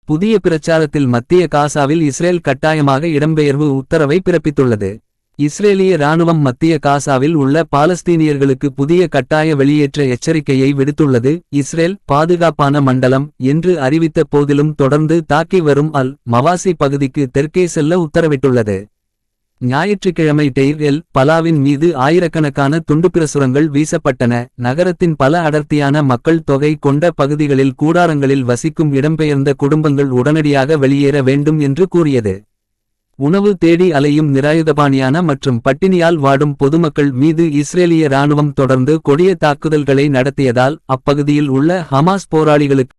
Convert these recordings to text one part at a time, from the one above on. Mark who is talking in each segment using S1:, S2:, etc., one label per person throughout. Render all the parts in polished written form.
S1: புதிய பிரச்சாரத்தில் மத்திய காசாவில் இஸ்ரேல் கட்டாயமாக இடம்பெயர்வு உத்தரவை பிறப்பித்துள்ளது. இஸ்ரேலிய இராணுவம் மத்திய காசாவில் உள்ள பாலஸ்தீனியர்களுக்கு புதிய கட்டாய வெளியேற்ற எச்சரிக்கையை விடுத்துள்ளது. இஸ்ரேல் பாதுகாப்பான மண்டலம் என்று அறிவித்த போதிலும் தொடர்ந்து தாக்கி வரும் அல் மவாசி பகுதிக்கு தெற்கே செல்ல உத்தரவிட்டுள்ளது. ஞாயிற்றுக்கிழமை டெய்ர் எல் பலாவின் மீது ஆயிரக்கணக்கான துண்டுப்பிரசுரங்கள் வீசப்பட்டன. நகரத்தின் பல அடர்த்தியான மக்கள் தொகை கொண்ட பகுதிகளில் கூடாரங்களில் வசிக்கும் இடம்பெயர்ந்த குடும்பங்கள் உடனடியாக வெளியேற வேண்டும் என்று கூறியது. உணவு தேடி அலையும் நிராயுதபாணியான மற்றும் பட்டினியால் வாடும் பொதுமக்கள் மீது இஸ்ரேலிய இராணுவம் தொடர்ந்து கொடிய தாக்குதல்களை நடத்தியதால் அப்பகுதியில் உள்ள ஹமாஸ் போராளிகளுக்கு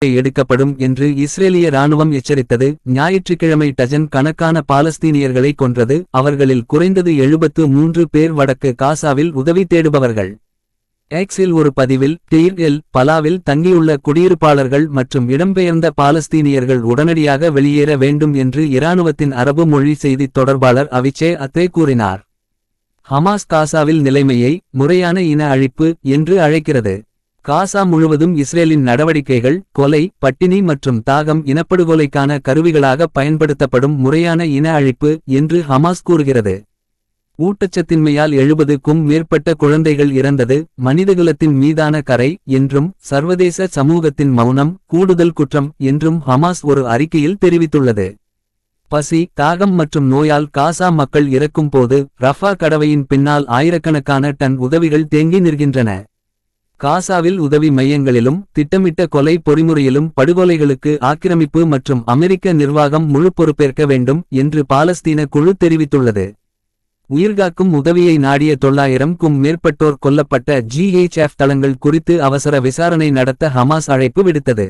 S1: எடுக்கப்படும் என்று இஸ்ரேலிய இராணுவம் எச்சரித்தது. ஞாயிற்றுக்கிழமை டஜன் கணக்கான பாலஸ்தீனியர்களை கொன்றது. அவர்களில் குறைந்தது 73 பேர் வடக்கு காசாவில் உதவி தேடுபவர்கள். எக்ஸில் ஒரு பதிவில் டெய்ர் எல் பலாவில் தங்கியுள்ள குடியிருப்பாளர்கள் மற்றும் இடம்பெயர்ந்த பாலஸ்தீனியர்கள் உடனடியாக வெளியேற வேண்டும் என்று இராணுவத்தின் அரபு மொழி செய்தித் தொடர்பாளர் அவிச்சே அத்தே கூறினார். ஹமாஸ் காசாவில் நிலைமையை முறையான இன அழிப்பு என்று அழைக்கிறது. காசா முழுவதும் இஸ்ரேலின் நடவடிக்கைகள் கொலை, பட்டினி மற்றும் தாகம் இனப்படுகொலைக்கான கருவிகளாக பயன்படுத்தப்படும் முறையான இன அழிப்பு என்று ஹமாஸ் கூறுகிறது. ஊட்டச்சத்தின்மையால் 70க்கும் மேற்பட்ட குழந்தைகள் இறந்தது மனிதகுலத்தின் மீதான கரை என்றும் சர்வதேச சமூகத்தின் மௌனம் கூடுதல் குற்றம் என்றும் ஹமாஸ் ஒரு அறிக்கையில் தெரிவித்துள்ளது. பசி, தாகம் மற்றும் நோயால் காசா மக்கள் இறக்கும் போது ரஃபா கடவையின் பின்னால் ஆயிரக்கணக்கான டன் உதவிகள் தேங்கி நிற்கின்றன. காசாவில் உதவி மையங்களிலும் திட்டமிட்ட கொலை பொறிமுறையிலும் படுகொலைகளுக்கு ஆக்கிரமிப்பு மற்றும் அமெரிக்க நிர்வாகம் முழு பொறுப்பேற்க வேண்டும் என்று பாலஸ்தீன குழு தெரிவித்துள்ளது. உயிர்காக்கும் உதவியை நாடிய 900க்கும் மேற்பட்டோர் கொல்லப்பட்ட GHF தளங்கள் குறித்து அவசர விசாரணை நடத்த ஹமாஸ் அழைப்பு விடுத்தது.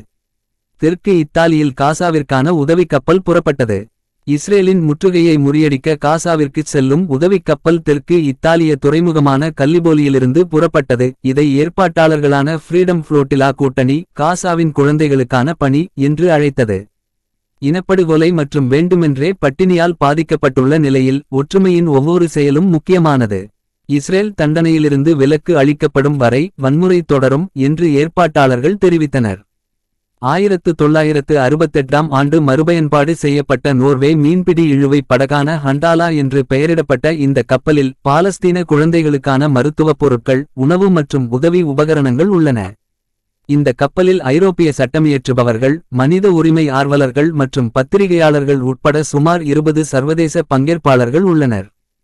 S1: தெற்கு இத்தாலியில் காசாவிற்கான உதவி கப்பல் புறப்பட்டது. இஸ்ரேலின் முற்றுகையை முறியடிக்க காசாவிற்குச் செல்லும் உதவிக் கப்பல் தெற்கு இத்தாலிய துறைமுகமான கல்லிபோலியிலிருந்து புறப்பட்டது. இதை ஏற்பாட்டாளர்களான ஃப்ரீடம் ஃப்ளோட்டிலா கூட்டணி காசாவின் குழந்தைகளுக்கான பணி என்று அழைத்தது. இனப்படுகொலை மற்றும் வேண்டுமென்றே பட்டினியால் பாதிக்கப்பட்டுள்ள நிலையில் ஒற்றுமையின் ஒவ்வொரு செயலும் முக்கியமானது. இஸ்ரேல் தண்டனையிலிருந்து விலக்கு அளிக்கப்படும் வரை வன்முறை தொடரும் என்று ஏற்பாட்டாளர்கள் தெரிவித்தனர். 1968ஆம் ஆண்டு மறுபயன்பாடு செய்யப்பட்ட நோர்வே மீன்பிடி இழுவை படகான ஹண்டாலா என்று பெயரிடப்பட்ட இந்த கப்பலில் பாலஸ்தீன குழந்தைகளுக்கான மருத்துவப் பொருட்கள், உணவு மற்றும் உதவி உபகரணங்கள் உள்ளன. இந்த கப்பலில் ஐரோப்பிய சட்டமியற்றுபவர்கள், மனித உரிமை ஆர்வலர்கள் மற்றும் பத்திரிகையாளர்கள் உட்பட சுமார் 20 சர்வதேச பங்கேற்பாளர்கள் உள்ளனர்.